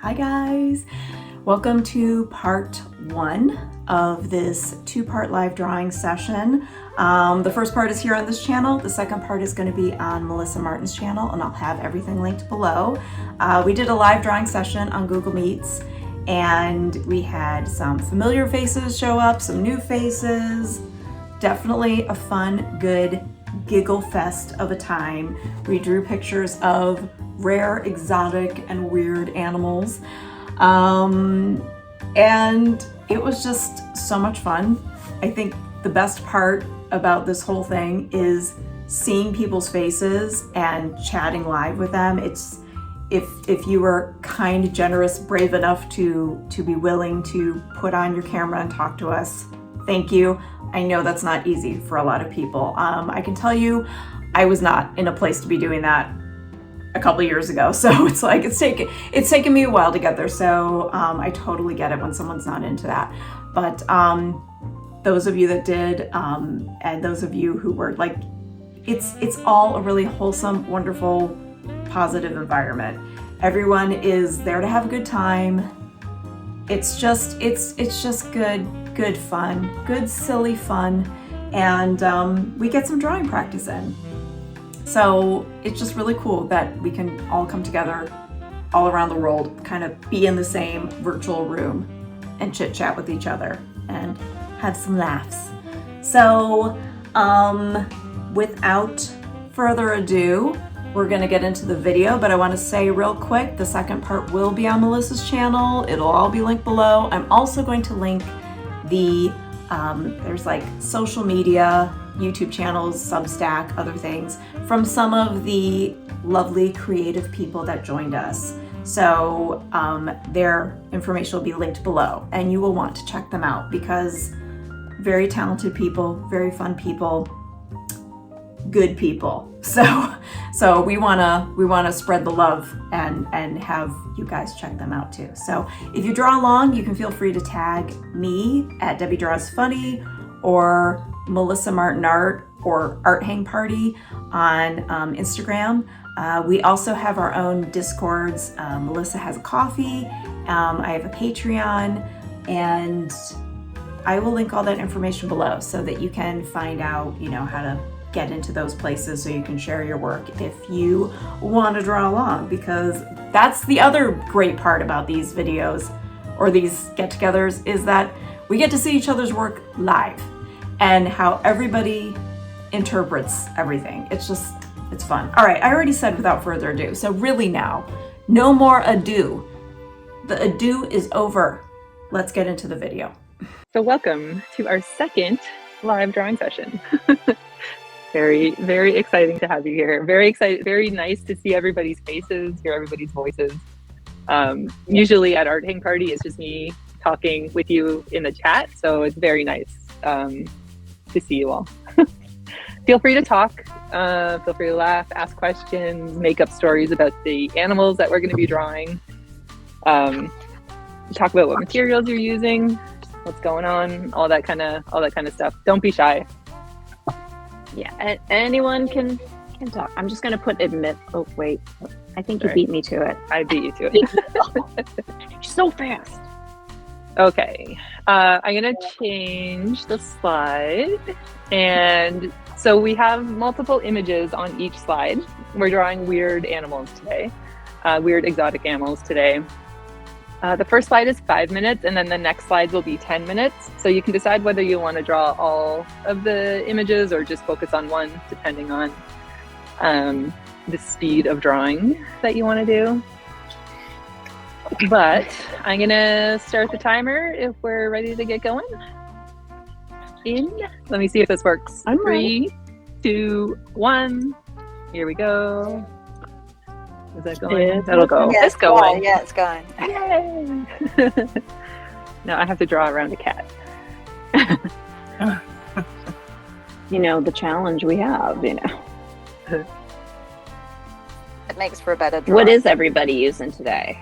Hi guys, welcome to part 1 of this 2-part live drawing session. The first part is here on this channel. The second part is going to be on Melissa Martin's channel, and I'll have everything linked below. We did a live drawing session on Google Meets, and we had some familiar faces show up, some new faces. Definitely a fun, good giggle fest of a time. We drew pictures of rare, exotic, and weird animals. And it was just so much fun. I think the best part about this whole thing is seeing people's faces and chatting live with them. It's if you were kind, generous, brave enough to be willing to put on your camera and talk to us, thank you. I know that's not easy for a lot of people. I can tell you, I was not in a place to be doing that a couple years ago. So it's like, it's taken me a while to get there. So I totally get it when someone's not into that. But those of you that did, and those of you who were like, it's all a really wholesome, wonderful, positive environment. Everyone is there to have a good time. It's just good fun, good silly fun. And we get some drawing practice in. So it's just really cool that we can all come together all around the world, kind of be in the same virtual room and chit chat with each other and have some laughs. So without further ado, we're gonna get into the video, but I wanna say real quick, the second part will be on Melissa's channel. It'll all be linked below. I'm also going to link the, there's like social media, YouTube channels, Substack, other things from some of the lovely creative people that joined us. So their information will be linked below, and you will want to check them out because very talented people, very fun people, good people. So we wanna spread the love and have you guys check them out too. So if you draw along, you can feel free to tag me at Debbie Draws Funny or Melissa Martin Art or Art Hang Party on Instagram. We also have our own Discords. Melissa has a Kofi. I have a Patreon, and I will link all that information below so that you can find out, how to get into those places so you can share your work if you want to draw along, because that's the other great part about these videos or these get-togethers is that we get to see each other's work live and how everybody interprets everything. It's fun. All right, I already said without further ado, so really now, no more ado. The ado is over. Let's get into the video. So welcome to our second live drawing session. Very, very exciting to have you here. Very excited, very nice to see everybody's faces, hear everybody's voices. Usually at Art Hang Party, it's just me talking with you in the chat, so it's very nice to see you all. Feel free to talk, feel free to laugh, ask questions, make up stories about the animals that we're going to be drawing. Talk about what materials you're using, what's going on, all that kind of stuff. Don't be shy. Yeah, anyone can talk. I'm just going to put admit. Oh, wait. I think you beat me to it. I beat you to it. So fast. Okay. I'm going to change the slide. And so we have multiple images on each slide. We're drawing weird animals today, weird exotic animals today. The first slide is 5 minutes, and then the next slides will be 10 minutes. So you can decide whether you want to draw all of the images or just focus on one, depending on the speed of drawing that you want to do. But I'm going to start the timer if we're ready to get going. Let me see if this works. I'm 3, 2, 1. Here we go. Is that going? That'll go. Yeah, it's going. Yeah, it's going. Yay! Now I have to draw around a cat. The challenge we have, It makes for a better draw. What is everybody using today?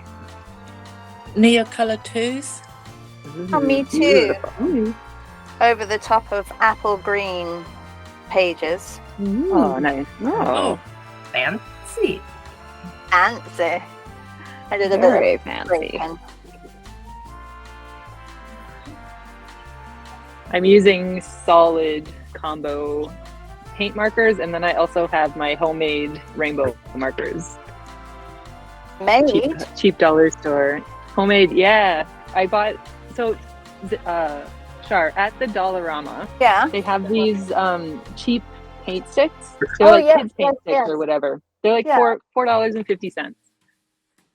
Neocolor twos. Oh, me too. Beautiful. Over the top of apple green pages. Oh, nice. Oh, fancy. Fancy. I did a Very bit of fancy. breaking. I'm using solid combo paint markers, and then I also have my homemade rainbow markers. Made. Cheap dollar store. Homemade, yeah. I bought, Char, at the Dollarama, Yeah. they have these cheap paint sticks. They're like kids paint sticks or whatever. They're like $4.50.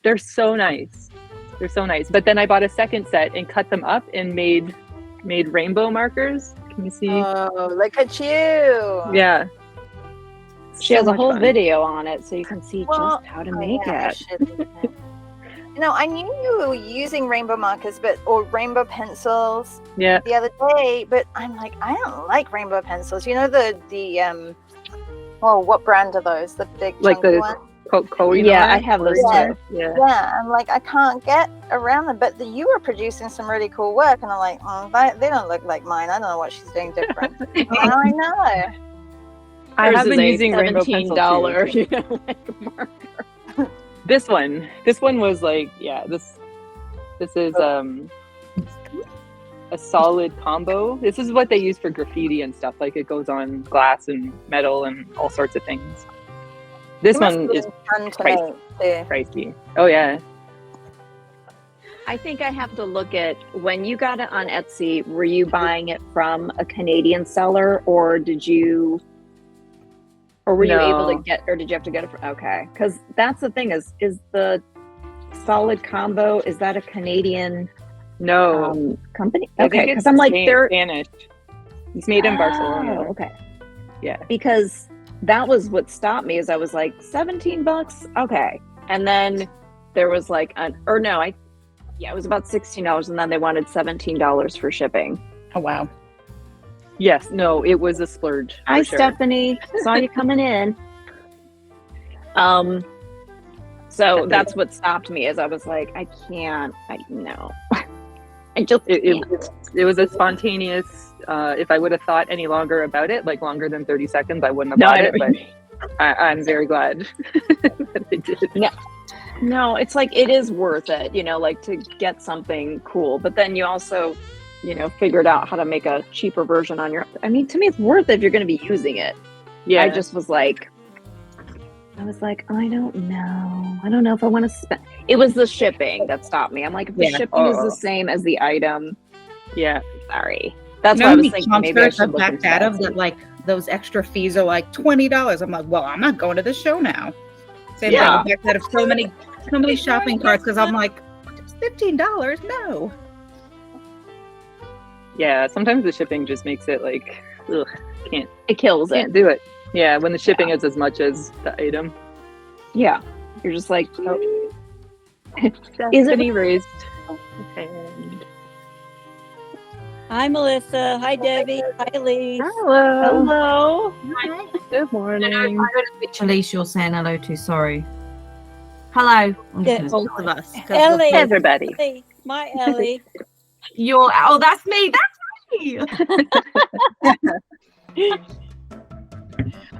They're so nice. They're so nice. But then I bought a second set and cut them up and made rainbow markers. Can you see? Oh, look at you. Yeah. She has a whole video on it, so you can see Well, just how to make yeah, it. You know, I knew you were using rainbow markers, or rainbow pencils Yeah. the other day, but I'm like, I don't like rainbow pencils. You know what brand are those? The big Like chunky the one? Yeah, I have those too. Yeah. Yeah, I'm like, I can't get around them. But you were producing some really cool work, and I'm like, they don't look like mine. I don't know what she's doing different. Now I know. I have been using rainbow pencil $17, too. you know, like marker. This one was like, yeah, this is a solid combo. This is what they use for graffiti and stuff. Like it goes on glass and metal and all sorts of things. This one is fun to make too. pricey. Oh yeah. I think I have to look at when you got it on Etsy. Were you buying it from a Canadian seller, or did you? Or were you able to get, or did you have to get it from? Okay, because that's the thing is the solid combo, is that a Canadian company? Okay, because I'm like, they're Spanish. It's made in Barcelona. Okay, yeah. Because that was what stopped me. Is I was like $17, okay, and then there was like it was about $16, and then they wanted $17 for shipping. Oh wow. Yes, no, it was a splurge. Hi, sure. Stephanie. Saw you coming in. So that's what stopped me, is I was like, I know. I just it was a spontaneous. If I would have thought any longer about it, like longer than 30 seconds, I wouldn't have bought it. But I'm very glad that I did. No, it's like, it is worth it, you know, like to get something cool. But then you also, you know, figured out how to make a cheaper version on your. I mean, to me, it's worth it if you're going to be using it. Yeah. I just was like, I don't know if I want to spend. It was the shipping that stopped me. I'm like, if the shipping is the same as the item, sorry. That's why I was thinking maybe I should look back into out that. of that, like those extra fees are like $20. I'm like, well, I'm not going to the show now. Same thing. I backed out of so many shopping carts because I'm like, just $15? No. Yeah, sometimes the shipping just makes it like, ugh, It kills it. can't do it. Yeah, when the shipping is as much as the item. Yeah, you're just like, Stephanie raised her hand. Hi, Melissa. Hi, Debbie. Hi, Lee. Hello. hello. Good morning. Which Elise you're saying hello to, sorry. Hello. Yeah, Both of us. 'cause Ellie. Everybody. Ellie. My Ellie. That's me.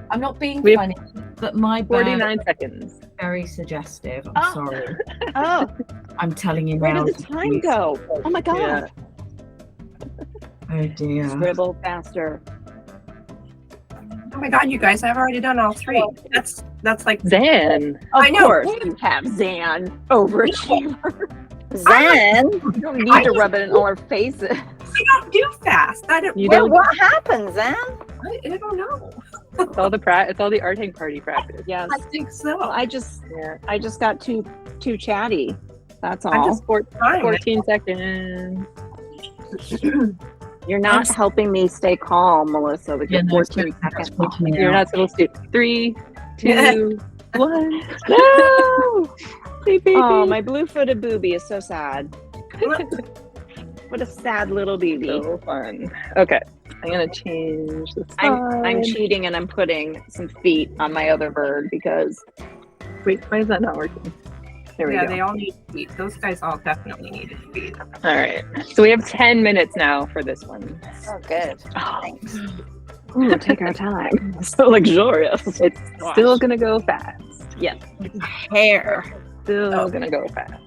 I'm not being We've- funny, but my 49 bag seconds. is very suggestive. I'm sorry. Oh, I'm telling you where now. did the time go? Oh my God. Yeah. Oh dear. Scribble faster. Oh my god, you guys, I've already done all three. That's like Zan. Of I know. course you have Zan, overachiever. Zen? You don't need to rub it in all our faces. I don't do fast. I don't. You Well, don't. what happened, Zen? I don't know. It's all the it's all the arting party practice. Yes. I think so. Well, I just got too chatty. That's all. I'm just 14 seconds. You're not helping me stay calm, Melissa, with your 14 seconds. You're not supposed to. 3, 2, 1. No! Beep, beep, Oh, beep. my blue-footed booby is so sad. What a sad little baby. So fun. Okay, I'm gonna change the I'm slide. cheating and I'm putting some feet on my other bird because Wait, why is that not working? There we Yeah, go. they all need feet. Those guys all definitely needed feet. All right. So we have 10 minutes now for this one. Oh, good. Oh, Thanks. ooh, take our time. So luxurious. it's still gonna go fast. Yeah. hair. Still gonna go fast.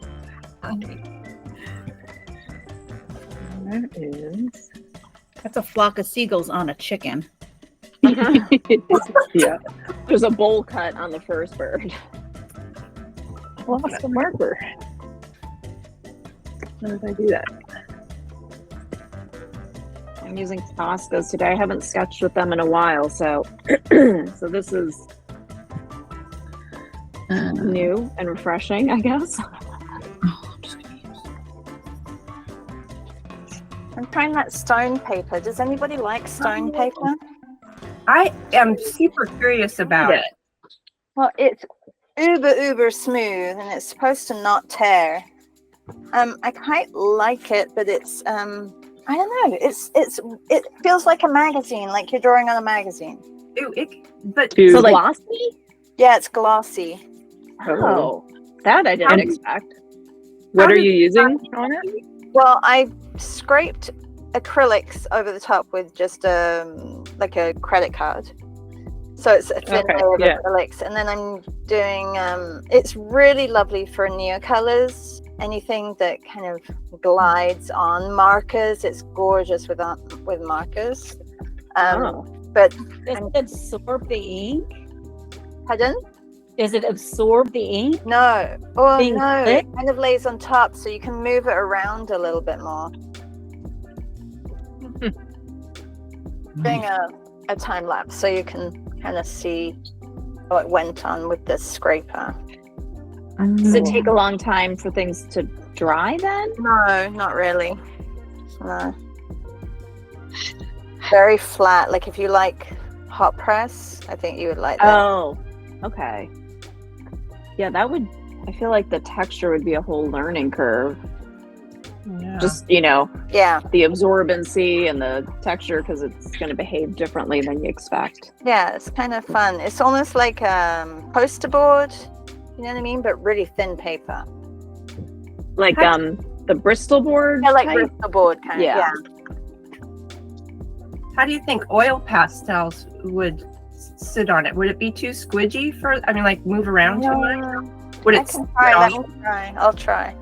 There is. That's a flock of seagulls on a chicken. Yeah. There's a bowl cut on the first bird. I lost the marker. How did I do that? I'm using Toscas today. I haven't sketched with them in a while, so so this is new and refreshing, I guess. I'm trying that stone paper. Does anybody like stone paper? I am super curious about it. Well, it's uber smooth and it's supposed to not tear. I quite like it, but it's I don't know. It feels like a magazine, like you're drawing on a magazine. So like glossy? Yeah, it's glossy. Oh, that I didn't expect. What are you using on it? Well, I scraped acrylics over the top with just like a credit card. So it's a thin layer of acrylics. And then I'm doing, it's really lovely for neocolors. Anything that kind of glides on markers. It's gorgeous with markers. But does it absorb the ink? Pardon? Does it absorb the ink? No. Oh, Being no. thick? It kind of lays on top, so you can move it around a little bit more. Doing a time lapse, so you can kind of see what went on with the scraper. Does it take a long time for things to dry then? No, not really. No. Very flat. Like if you like hot press, I think you would like that. Oh, okay. Yeah, that would, I feel like the texture would be a whole learning curve. Yeah. Just, you know, yeah, the absorbency and the texture, because it's going to behave differently than you expect. Yeah, it's kind of fun. It's almost like poster board, you know what I mean? But really thin paper. Like the Bristol board? Yeah, like type? Bristol board kind of, yeah. How do you think oil pastels would sit on it? Would it be too squidgy for, I mean, like move around too much? Would it Let me try. I'll try.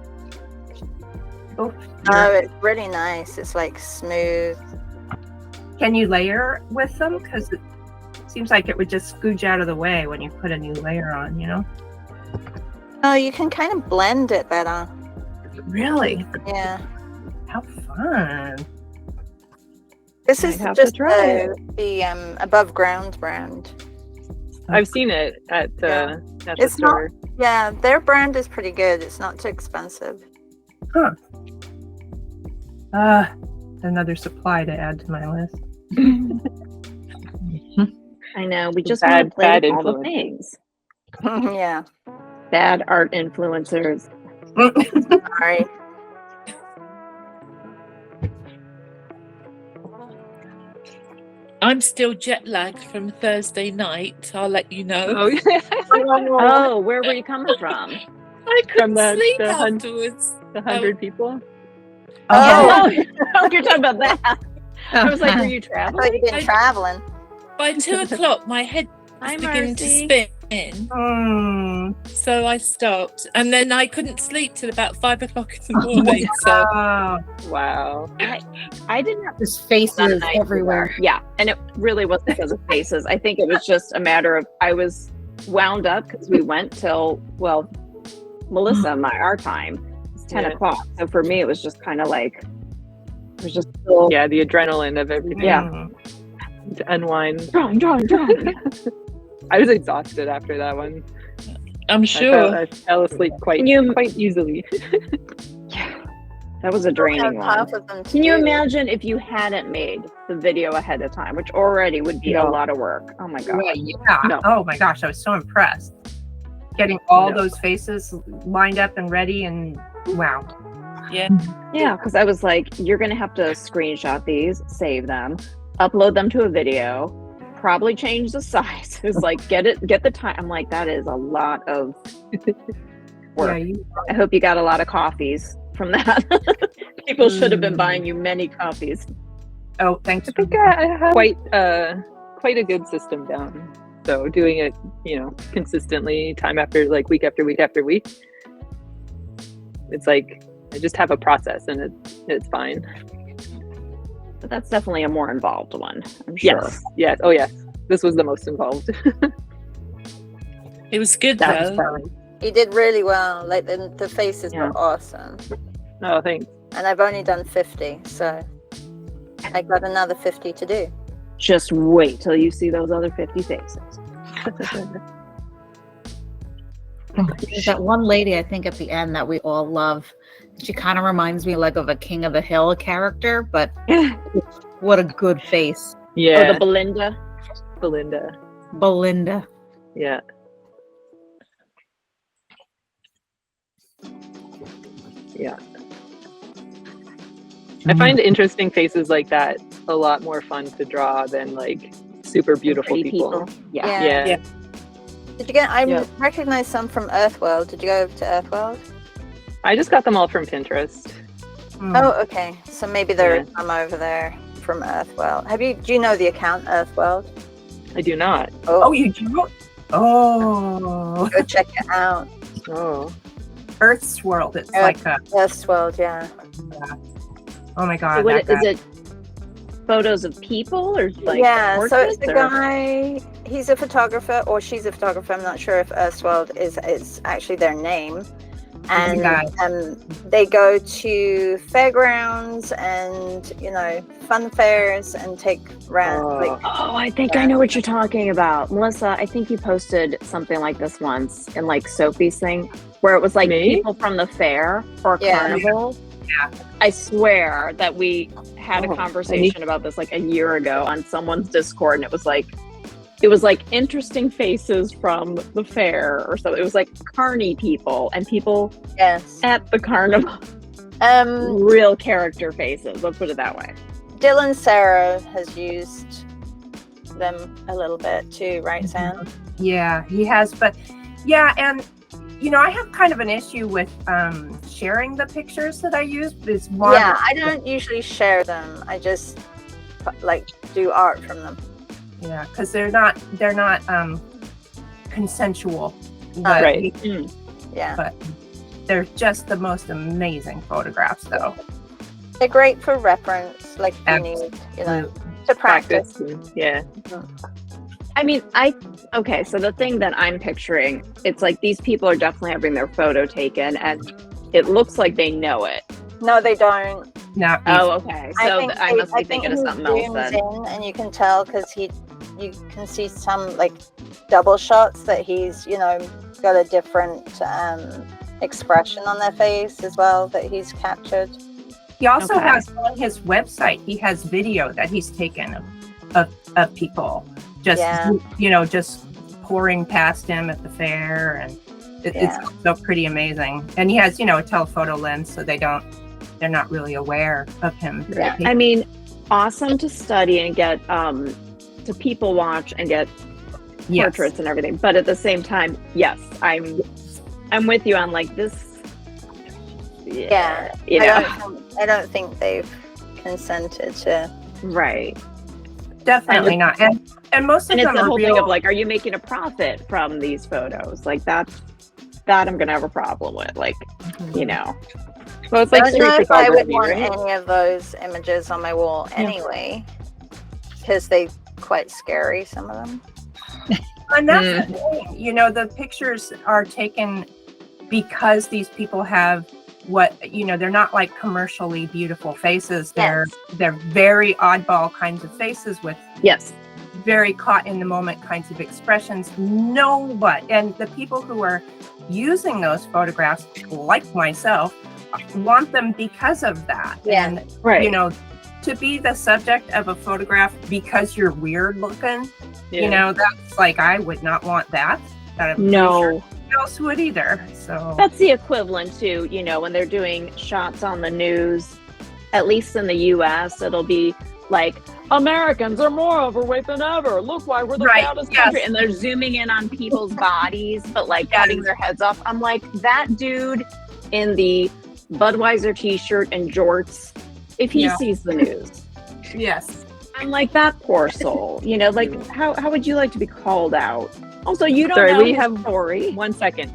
Oh, it's really nice. It's like smooth. Can you layer with them? Because it seems like it would just scooge out of the way when you put a new layer on, you know? Oh, you can kind of blend it better. Really? Yeah. How fun. This is just the above ground brand. I've seen it at the store. Yeah, their brand is pretty good. It's not too expensive. Huh. Another supply to add to my list. I know. We just want to play with all the things. Yeah. Bad art influencers. Sorry. I'm still jet lagged from Thursday night. I'll let you know. Oh, where were you coming from? I couldn't sleep the afterwards. The 100 people? Oh, you're talking about that. I was like, were you traveling? I thought you'd been traveling. By 2 o'clock, my head was beginning to spin. So I stopped. And then I couldn't sleep till about 5 o'clock in the morning. Wow. I didn't have There's faces everywhere. Yeah. And it really wasn't because of faces. I think it was just a matter of I was wound up because we went till, well, Melissa, our time. 10 o'clock. So for me, it was just kind of like, it was just still, the adrenaline of everything. Yeah. To unwind. Drawing. I was exhausted after that one. I'm sure. I fell asleep quite easily. Yeah. That was a draining one. Can you imagine if you hadn't made the video ahead of time, which already would be a lot of work? Oh my God. Yeah. No. Oh my gosh, I was so impressed. Getting all those faces lined up and ready, and wow. Yeah, because I was like, you're gonna have to screenshot these, save them, upload them to a video, probably change the size. It's like get the time. I'm like, that is a lot of work. I hope you got a lot of coffees from that. People should have been buying you many copies. Oh, thanks. I think I have quite a good system down. So doing it, consistently, time after week after week after week, It's like I just have a process, and it's fine. But that's definitely a more involved one, I'm sure. Yes. Oh yes. This was the most involved. It was good That was though. fun. You did really well. Like the faces were awesome. Oh, thanks. And I've only done 50, so I got another 50 to do. Just wait till you see those other 50 faces. There's that one lady, I think, at the end that we all love. She kind of reminds me like of a King of the Hill character, but what a good face. Yeah. Oh, the Belinda. Belinda. Yeah. Yeah. I find interesting faces like that a lot more fun to draw than like super beautiful people. Yeah. Did you get? I recognize some from Earthworld. Did you go over to Earthworld? I just got them all from Pinterest. Oh, okay. So maybe there is some over there from Earthworld. Do you know the account Earthworld? I do not. Oh, you do? Oh. Go check it out. Oh. Earth's World. It's like a Earthworld, yeah. Oh my God. Is it photos of people or like so it's the or? guy, he's a photographer or she's a photographer. I'm not sure if Earthworld is actually their name. And they go to fairgrounds and fun fairs and take rounds. I think I know what you're talking about, Melissa. I think you posted something like this once in like Sophie's thing, where it was like people from the fair or carnival. Yeah. I swear that we had a conversation about this like a year ago on someone's Discord, and it was like interesting faces from the fair or something. It was like carny people and people at the carnival. Real character faces. Let's put it that way. Dylan Sarah has used them a little bit too, right, Sam? Yeah, he has. But and I have kind of an issue with sharing the pictures that I use. I don't usually share them. I just like do art from them. Yeah, because they're not consensual. But, right. Yeah. But they're just the most amazing photographs, though. They're great for reference, like you need, to practice. Yeah. I mean, so the thing that I'm picturing, it's like these people are definitely having their photo taken, and it looks like they know it. No, they don't. No. Oh, okay. So I must be thinking of something else then. And you can tell because you can see some like double shots that he's, got a different expression on their face as well that he's captured. He also has on his website, he has video that he's taken of people just, just pouring past him at the fair, and it's so pretty amazing. And he has, a telephoto lens, so they're not really aware of him. Yeah. I mean, awesome to study and get to people watch and get portraits and everything. But at the same time, yes, I'm with you on like this. Yeah. I don't think they've consented to. Right. Definitely not. And most of them it's the are whole real. thing of like, are you making a profit from these photos? Like that I'm gonna have a problem with. Like, Well, it's like I don't know if I would want right? any of those images on my wall anyway, because they're quite scary, some of them. And that's the thing, the pictures are taken because these people have they're not like commercially beautiful faces. They're very oddball kinds of faces with very caught in the moment kinds of expressions. And the people who are using those photographs, like myself, want them because of that. Yeah. And to be the subject of a photograph because you're weird looking, that's like, I would not want that. No. Else would either. So that's the equivalent to, when they're doing shots on the news, at least in the US, it'll be like, Americans are more overweight than ever. Look why we're the proudest country. And they're zooming in on people's bodies, but like cutting their heads off. I'm like, that dude in the Budweiser t-shirt and jorts, if he sees the news. Yes. I'm like, that poor soul. Like how would you like to be called out? Also, you don't know we his have story. 1 second.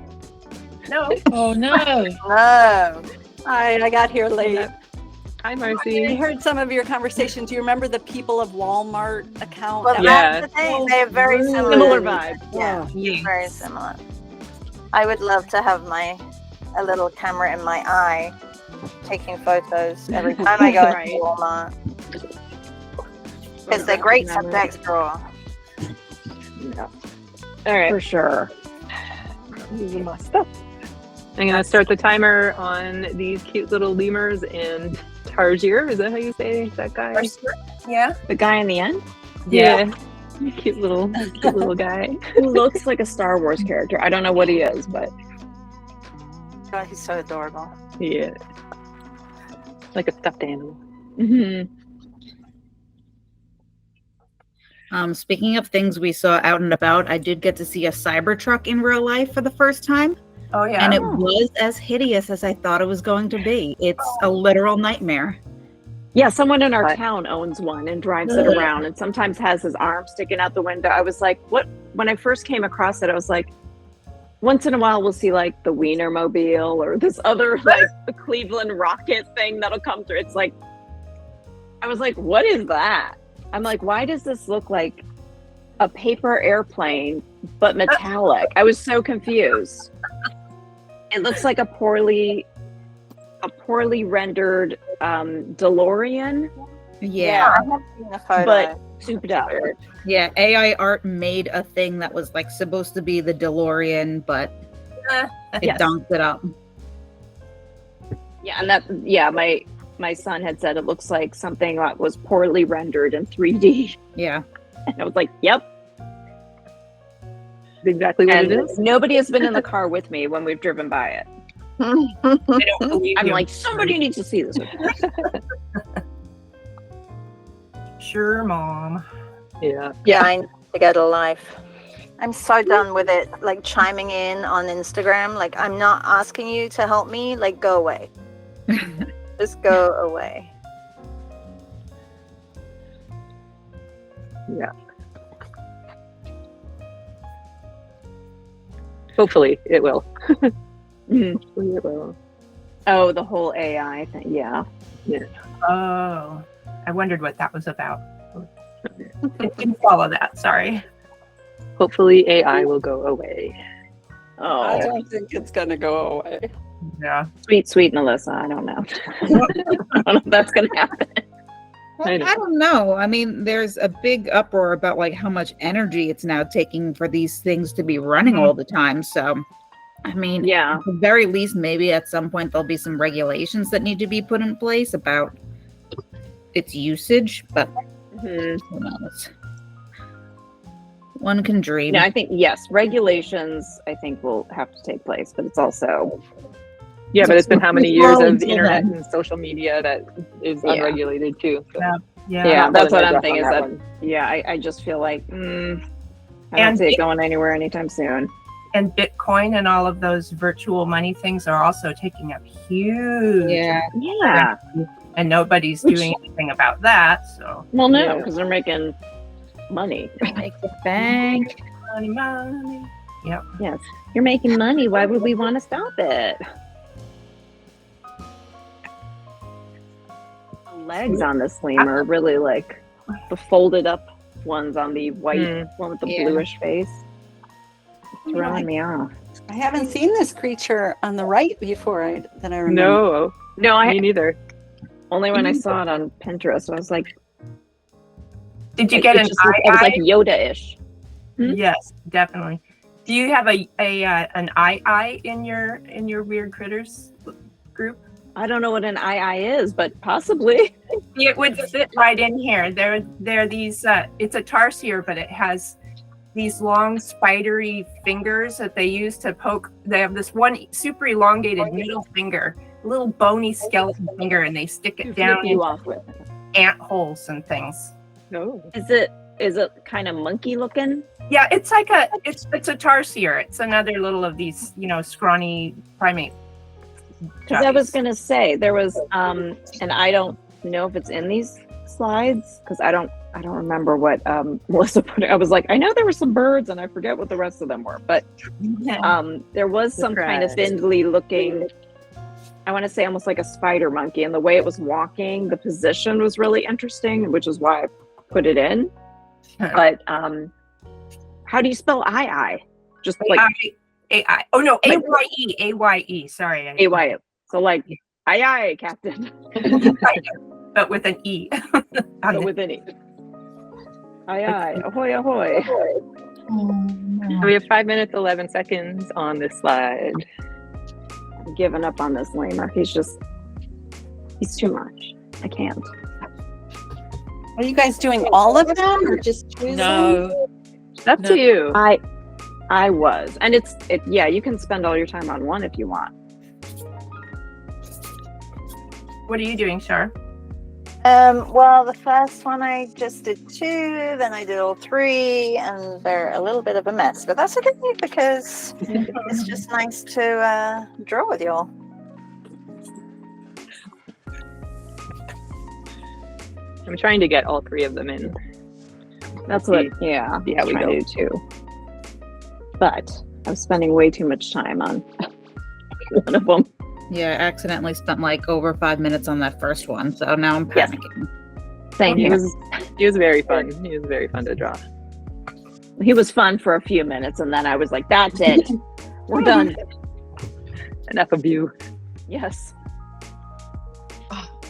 No. Oh no. No. Hi, I got here late. Hi, I Marcy. heard some of your conversations. Do you remember the People of Walmart account? Well, That Yeah. that's the thing. They're very similar. Similar vibe. Yeah, Yes. very similar. I would love to have a little camera in my eye taking photos every time I go Right. to Walmart. Because they're great subjects draw. Yeah. All right. For sure. These are my stuff. I'm gonna start the timer on these cute little lemurs and Tarsier. Is that how you say that guy? Yeah. The guy in the end Yeah. Cute little guy. who looks like a Star Wars character. I don't know what he is, but God, he's so adorable. Yeah. Like a stuffed animal. Speaking of things we saw out and about, I did get to see a Cybertruck in real life for the first time. Oh yeah. And it was as hideous as I thought it was going to be. It's a literal nightmare. yeah, someone in our town owns one and drives it around and sometimes has his arm sticking out the window. I was like, what? When I first came across it, I was like, once in a while we'll see like the Wienermobile or this other like the Cleveland Rocket thing that'll come through. It's like, I was like, what is that? I'm like, why does this look like a paper airplane but metallic? I was so confused. It looks like a poorly rendered DeLorean. Yeah. I have seen a photo. But souped up. Yeah, AI art made a thing that was like supposed to be the DeLorean, but it Yes. dunked it up. Yeah, and my son had said it looks like something that was poorly rendered in 3D. Yeah. And I was like, yep. Exactly what And it is. nobody has been in the car with me when we've driven by it. I don't believe I'm you. like, somebody needs to see this. Sure, Mom. Yeah. Yeah, I need to get a life. I'm so done with it, like chiming in on Instagram. Like, I'm not asking you to help me. Like, go away. Just go away. Yeah. Hopefully it will. Hopefully it will. Oh, the whole AI thing. Yeah. Oh, I wondered what that was about. I didn't follow that. Sorry. Hopefully AI will go away. I Oh, don't think it's going to go away. Yeah. sweet Melissa. I don't know. I don't know if that's going to happen. Well, I I, know. don't know. I mean, there's a big uproar about like how much energy it's now taking for these things to be running all the time. So, I mean, Yeah. at the very least, maybe at some point there'll be some regulations that need to be put in place about its usage, but who knows? One can dream. No, I think, yes, regulations, I think, will have to take place, but it's also, Yeah, but it's been how many It's years well of until internet then. and social media that is Yeah. unregulated too. So. Yeah. yeah, not that's really what no I'm death thinking is on that that, one. yeah, I just feel like, I don't And see it it- going anywhere anytime soon. And Bitcoin and all of those virtual money things are also taking up huge. Yeah. Yeah. And nobody's doing anything about that. So Well, no, Yeah. because they're making money. Make the bank. money. Yep. Yes. You're making money. Why would we want to stop it? The legs on this lemur are really like the folded up ones on the white one with the Yeah. bluish face. It's throwing me off. I haven't seen this creature on the right before that I remember. No, No, me neither. only when I saw it on Pinterest, I was like, Did you it get an just looked- it was like Yoda-ish. Yes, definitely. Do you have an eye in your weird critters group? I don't know what an eye is, but possibly. It would fit right in here. They're these. It's a tarsier, but it has these long spidery fingers that they use to poke. They have this one super elongated middle finger, little bony skeleton finger, and they stick it Flip down you into off with. ant holes and things. No. Is it kind of monkey looking? Yeah, it's like it's a tarsier. It's another little of these, scrawny primate. Because I was gonna say there was and I don't know if it's in these slides because I don't remember what Melissa put. I was like, I know there were some birds, and I forget what the rest of them were, but there was some kind of spindly looking. I want to say almost like a spider monkey, and the way it was walking, the position was really interesting, which is why I put it in. But how do you spell I? Just like A-I. Oh no, A-Y-E. A-Y-E. Sorry. A-Y-E. So like aye, Captain. But with an E. But with an E. Aye, ahoy, ahoy. So we have 5 minutes, 11 seconds on this slide. I'm giving up on this lamer. He's too much. I can't. Are you guys doing all of them or just choosing? No. Up to you. I was. And yeah, you can spend all your time on one if you want. What are you doing, Shar? Well, the first one I just did 2, then I did all 3, and they're a little bit of a mess, but that's okay because it's just nice to draw with y'all. I'm trying to get all 3 of them in. That's what, yeah, we do too. But I'm spending way too much time on one of them. Yeah, I accidentally spent like over 5 minutes on that first one, so now I'm panicking. Same He here. was very fun. He was very fun to draw. He was fun for a few minutes, and then I was like, that's it. We're done. Enough of you. Yes.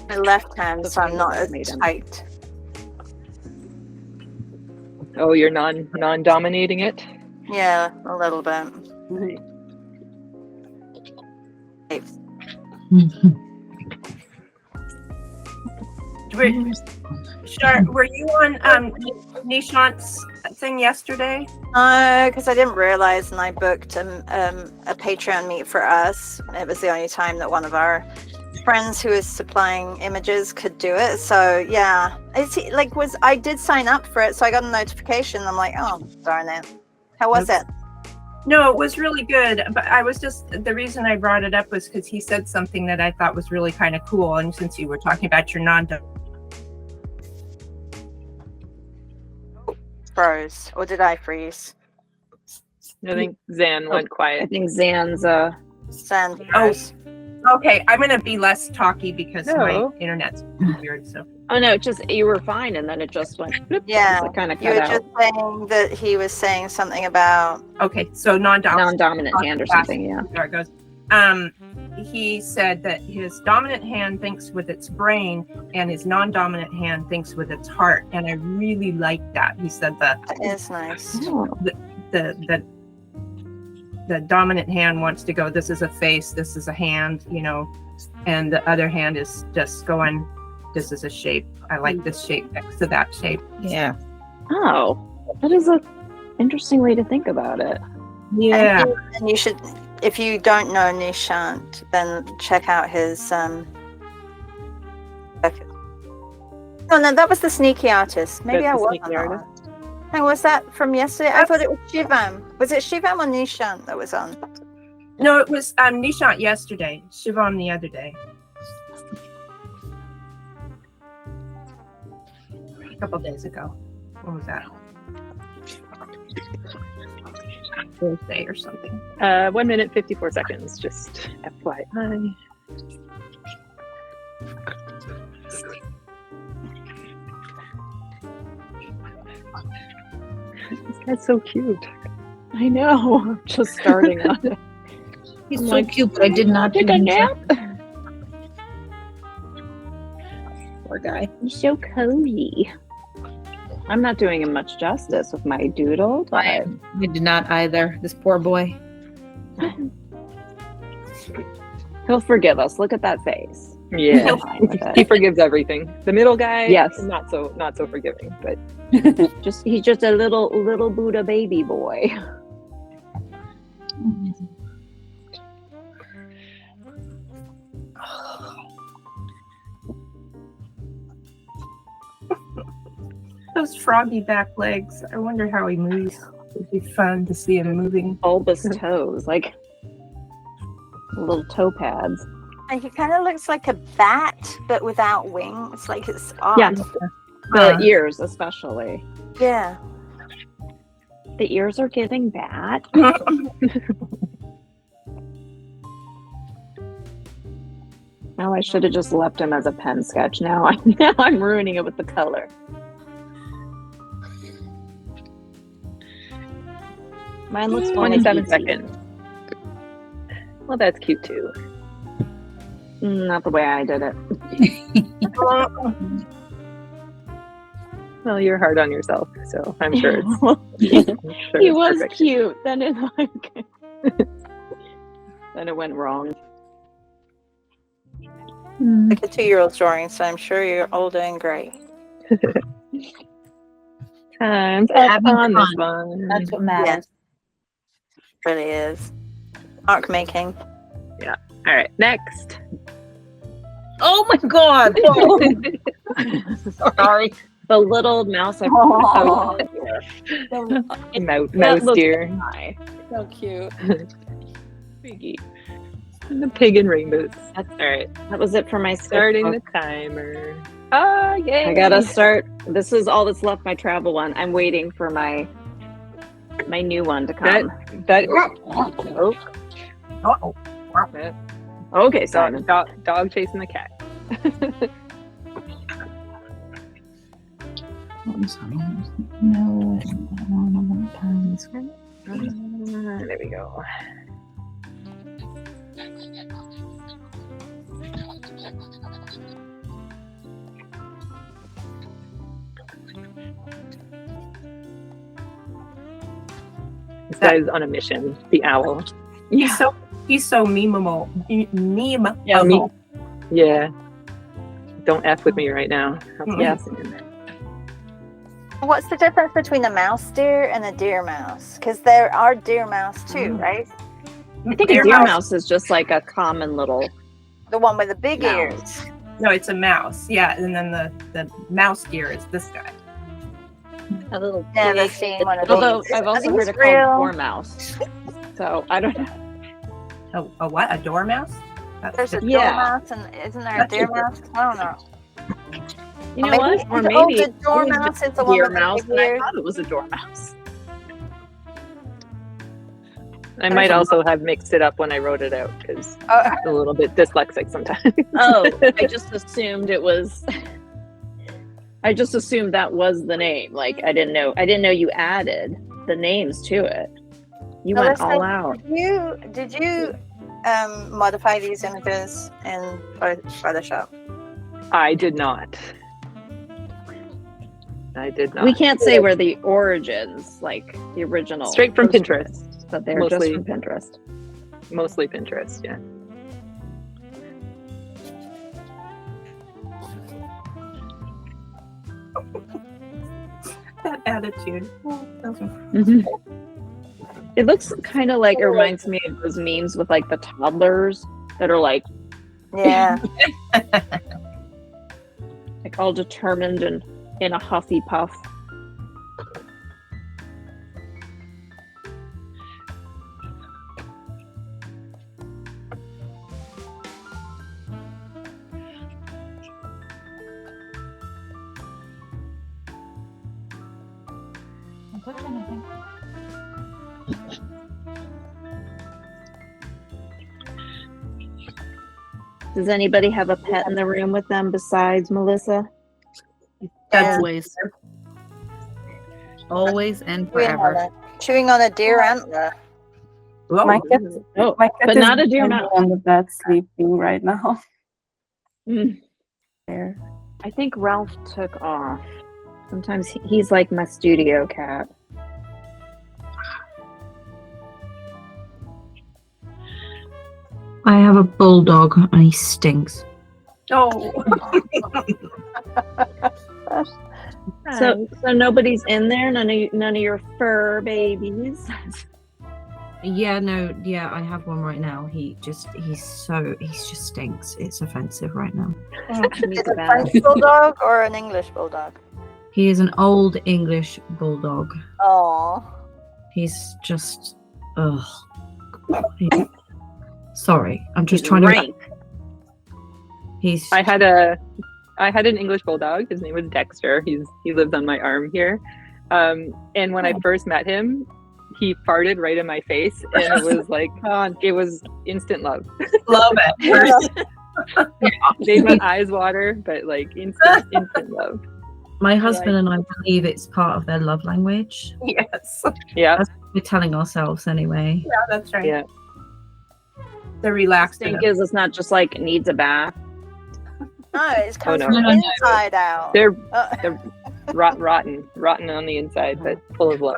My left hand, so I'm not as tight. Oh, you're non-dominating it? Yeah, a little bit. Were you on Nishant's thing yesterday? No, because I didn't realize, and I booked a Patreon meet for us. It was the only time that one of our friends who is supplying images could do it. So yeah, I did sign up for it, so I got a notification. I'm like, oh darn it! How was it? No, it was really good. But the reason I brought it up was because he said something that I thought was really kind of cool. And since you were talking about your froze, or did I freeze? I think Zan went quiet. I think Zan's Zan froze. Okay, I'm gonna be less talky because my internet's weird. So. Oh no, it's just you were fine, and then it just went. Bloop, yeah, kind of you were just saying that he was saying something about. Okay, so non-dominant hand or something. Yeah, there it goes. He said that his dominant hand thinks with its brain, and his non-dominant hand thinks with its heart, and I really like that. He said that is nice. The dominant hand wants to go, this is a face, this is a hand, and the other hand is just going, this is a shape. I like this shape next to that shape. Yeah. Oh, that is a interesting way to think about it. Yeah. And you should, if you don't know Nishant, then check out his Oh no, that was the sneaky artist. Maybe I was on that one. And was that from yesterday? I thought it was Shivam. Was it Shivam or Nishant that was on? No, it was Nishant yesterday. Shivam the other day. A couple days ago. What was that? Thursday or something. 1 minute, 54 seconds. Just FYI. This guy's so cute. I know. I'm just starting on it. He's so cute, but I did not take a nap. Poor guy. He's so cozy. I'm not doing him much justice with my doodle, but I did not either. This poor boy. He'll forgive us. Look at that face. Yeah, he forgives everything. The middle guy, yes, not so forgiving, but he's just a little Buddha baby boy. Those froggy back legs. I wonder how he moves. It'd be fun to see him moving. Bulbous toes, like little toe pads. And he kind of looks like a bat, but without wings. Like it's odd. Yeah. The ears, especially. Yeah. The ears are giving bad. Oh, I should have just left him as a pen sketch. Now I'm ruining it with the color. Mine looks 27 seconds. Well, that's cute too. Not the way I did it. Well, you're hard on yourself, so I'm sure it's. He was perfect. Cute. Then it then it went wrong. Like a 2-year-old's drawing, so I'm sure you're all doing great. Time's up on this one. That's what matters. It really is. Arc making. Yeah. All right. Next. Oh my god! Sorry. The little mouse. Mouse deer. So cute. Piggy. The pig and rainbows. All right. That was it for my Starting the timer. Oh, yay. I gotta start. This is all that's left, my travel one. I'm waiting for my new one to come. Oh. Okay, Simon. Dog chasing the cat. There we go. This guy's on a mission. The owl. He's so memeable. Yeah. Don't F with me right now. Yes. What's the difference between a mouse deer and a deer mouse? Because there are deer mouse too, right? I think a deer mouse is just like a common little. The one with the big mouse. ears. No, it's a mouse. Yeah, and then the mouse deer is this guy. A little. Never seen one of those. Although I've also heard it called dormouse. So I don't know. A what? A dormouse? There's a dormouse, and isn't there a deer mouse? I don't know. You know what? Or maybe the dormouse is the one with mouse, the big ears. I thought it was a dormouse. I might also have mixed it up when I wrote it out because I'm a little bit dyslexic sometimes. Oh, I just assumed it was. I just assumed that was the name. Like I didn't know you added the names to it. You went all out. Did you modify these images in Photoshop? I did not. We can't say where the origins, like the original. Straight from Pinterest. But they're just from Pinterest. Mostly Pinterest, yeah. That attitude. It looks kind of like, it reminds me of those memes with like the toddlers that are like, yeah, like all determined and in a huffy puff. Does anybody have a pet in the room with them besides Melissa? Always. Always and forever. Chewing on a deer antler. My cat, but not a deer mouse. On the bed sleeping right now. There. I think Ralph took off. Sometimes he's like my studio cat. I have a bulldog and he stinks. Oh. So nobody's in there. None of your fur babies. Yeah, I have one right now. He just stinks. It's offensive right now. Is it a French bulldog or an English bulldog? He is an old English bulldog. Oh. He's just Sorry, I'm just trying to. I had an English bulldog. His name was Dexter. He lives on my arm here. And when I first met him, he farted right in my face, and it was like, it was instant love. Love it. Made my eyes water, but like instant love. My husband and I believe it's part of their love language. Yes. Yeah. That's what we're telling ourselves anyway. Yeah, that's right. Yeah. The relaxed thing is, it's not just like needs a bath. No, it's comes no. from No, the no, no. inside out. They're rotten on the inside, but full of love.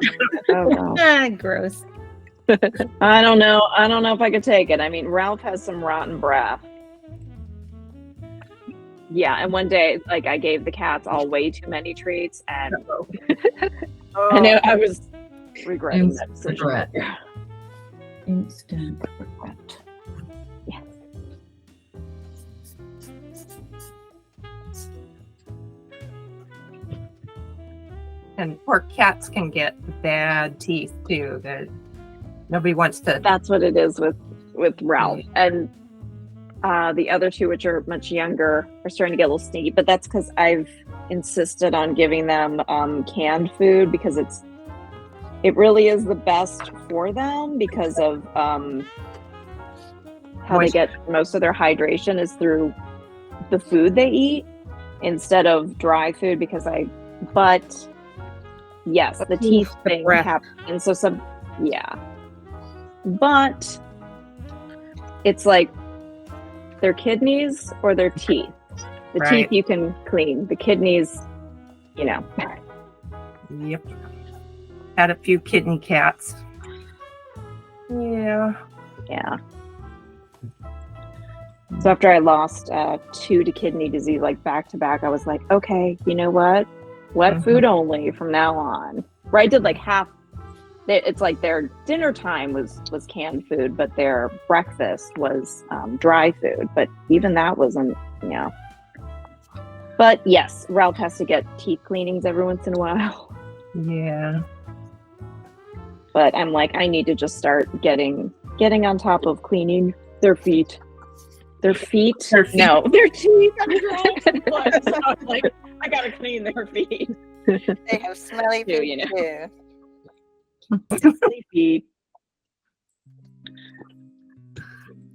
Oh, wow. Gross. I don't know if I could take it. I mean, Ralph has some rotten breath. Yeah, and one day, like, I gave the cats all way too many treats, and I know I was regretting that decision. Instant regret. Yes. And poor cats can get bad teeth too. That nobody wants to. That's what it is with Ralph. And the other two, which are much younger, are starting to get a little sneaky. But that's because I've insisted on giving them canned food, because it really is the best for them, because of how they get most of their hydration is through the food they eat instead of dry food. But yes, the teeth thing happens. So but it's like their kidneys or their teeth. The teeth you can clean. The kidneys, Yep. Had a few kidney cats. Yeah. Yeah. So after I lost 2 to kidney disease, like back to back, I was like, okay, you know what? Wet food only from now on. Right? I did like half. It's like their dinner time was canned food, but their breakfast was dry food. But even that wasn't, But yes, Ralph has to get teeth cleanings every once in a while. Yeah. But I'm like, I need to just start getting on top of cleaning their feet. Their feet? No, their teeth. So I'm like, I gotta clean their feet. They have smelly feet too. Smelly feet.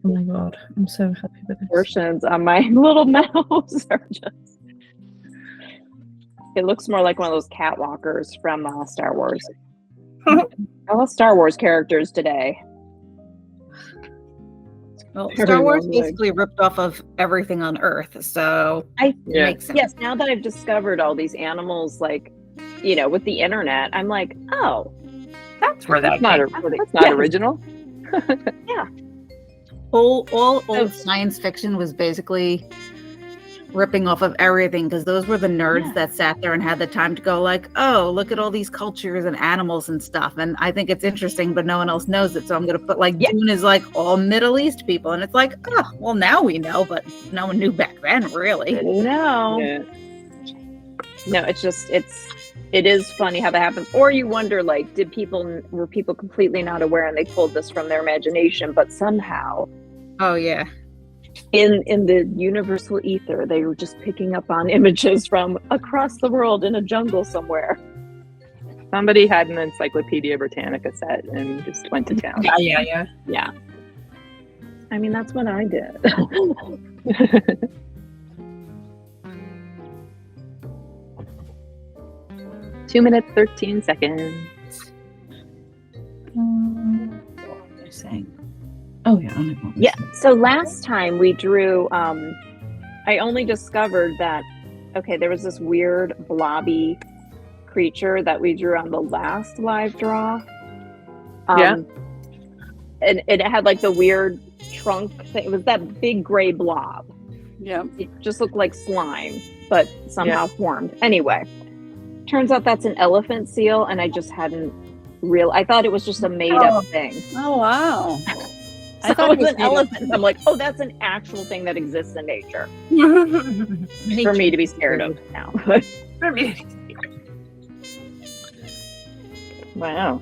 Oh my god, I'm so happy with this. Portions on my little mouse are just. It looks more like one of those cat walkers from Star Wars. I love Star Wars characters today. Well, Star Wars basically ripped off of everything on Earth, so it makes sense. Yes, now that I've discovered all these animals, like, with the internet, I'm like, oh, that's where that's not original. Yeah. All old science fiction was basically ripping off of everything, because those were the nerds that sat there and had the time to go like, oh, look at all these cultures and animals and stuff, and I think it's interesting, but no one else knows it, so I'm gonna put like Dune is like all Middle East people, and it's like, oh, well, now we know, but no one knew back then, really. No. Yeah. No, it is funny how that happens. Or you wonder, like, were people completely not aware and they pulled this from their imagination, but somehow, in the universal ether, they were just picking up on images from across the world in a jungle somewhere. Somebody had an Encyclopedia Britannica set and just went to town. Yeah. I mean, that's what I did. 2 minutes, 13 seconds. They're saying. Oh yeah, I know what yeah. So last time we drew, I only discovered that there was this weird blobby creature that we drew on the last live draw. And it had like the weird trunk thing. It was that big gray blob. Yeah. It just looked like slime, but somehow formed. Anyway, turns out that's an elephant seal, and I just hadn't I thought it was just a made up thing. Oh wow. I thought it was an elephant. I'm like, oh, that's an actual thing that exists in nature. For me to be scared of now. For me. Wow.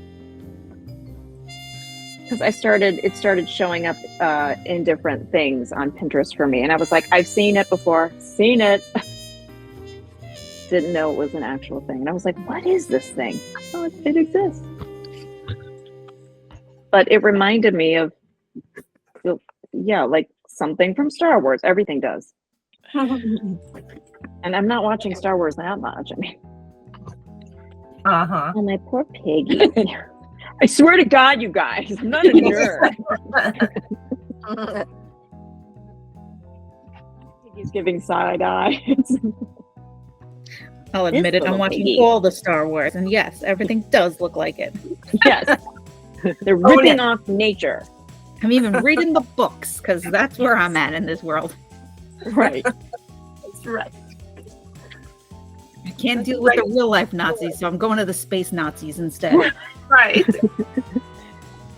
because it started showing up in different things on Pinterest for me, and I was like, I've seen it before, seen it. Didn't know it was an actual thing, and I was like, what is this thing? Oh, it exists. But it reminded me of, like something from Star Wars. Everything does. And I'm not watching Star Wars that much. I mean, oh, my poor piggy. I swear to God, you guys, I'm not a nerd. Piggy's giving side eyes. I'll admit it, I'm watching all the Star Wars, and yes, everything does look like it. Yes. They're ripping off nature. I'm even reading the books, because that's where I'm at in this world. Right. That's right. I can't deal with the real life Nazis, so I'm going to the space Nazis instead. Right.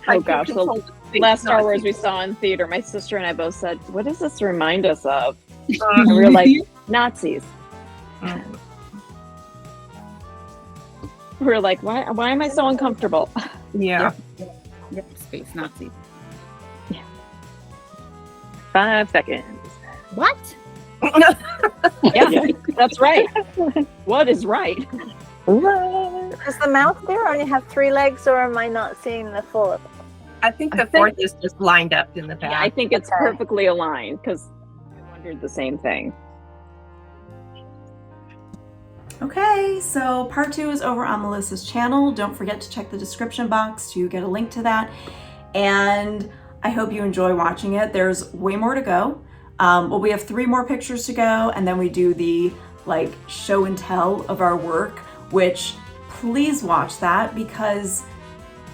Oh gosh, the last Star Wars we saw in theater, my sister and I both said, what does this remind us of? And we were like, Nazis. We were like, why am I so uncomfortable? Yeah. Yep, space Nazis. Yeah. 5 seconds. What? Yeah, that's right. What is right? Does the mouth there only have 3 legs, or am I not seeing the 4th? I think the 4th is just lined up in the back. Yeah, I think it's perfectly aligned, because I wondered the same thing. Okay, so part 2 is over on Melissa's channel. Don't forget to check the description box to get a link to that. And I hope you enjoy watching it. There's way more to go. Well, we have 3 more pictures to go, and then we do the like show and tell of our work, which please watch that, because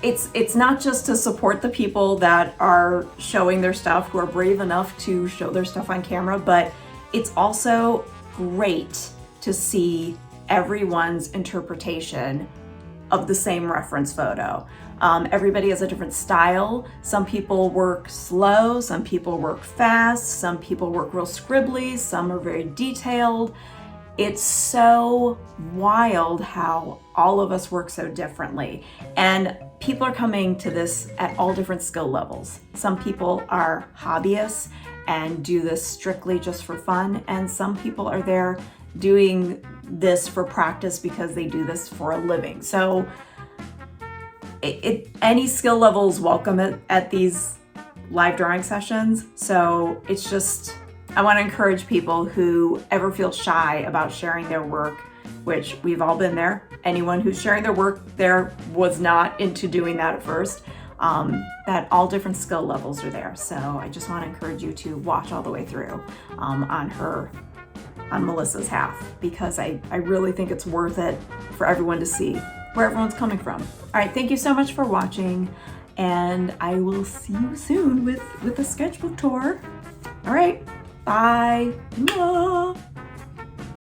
it's not just to support the people that are showing their stuff, who are brave enough to show their stuff on camera, but it's also great to see everyone's interpretation of the same reference photo. Everybody has a different style. Some people work slow, some people work fast, some people work real scribbly, some are very detailed. It's so wild how all of us work so differently. And people are coming to this at all different skill levels. Some people are hobbyists and do this strictly just for fun, and some people are there doing this for practice because they do this for a living. So any skill level is welcome at these live drawing sessions. So it's just, I want to encourage people who ever feel shy about sharing their work, which we've all been there. Anyone who's sharing their work there was not into doing that at first. That all different skill levels are there. So I just want to encourage you to watch all the way through on Melissa's half, because I really think it's worth it for everyone to see where everyone's coming from. All right, thank you so much for watching, and I will see you soon with the sketchbook tour. All right, bye. Mwah.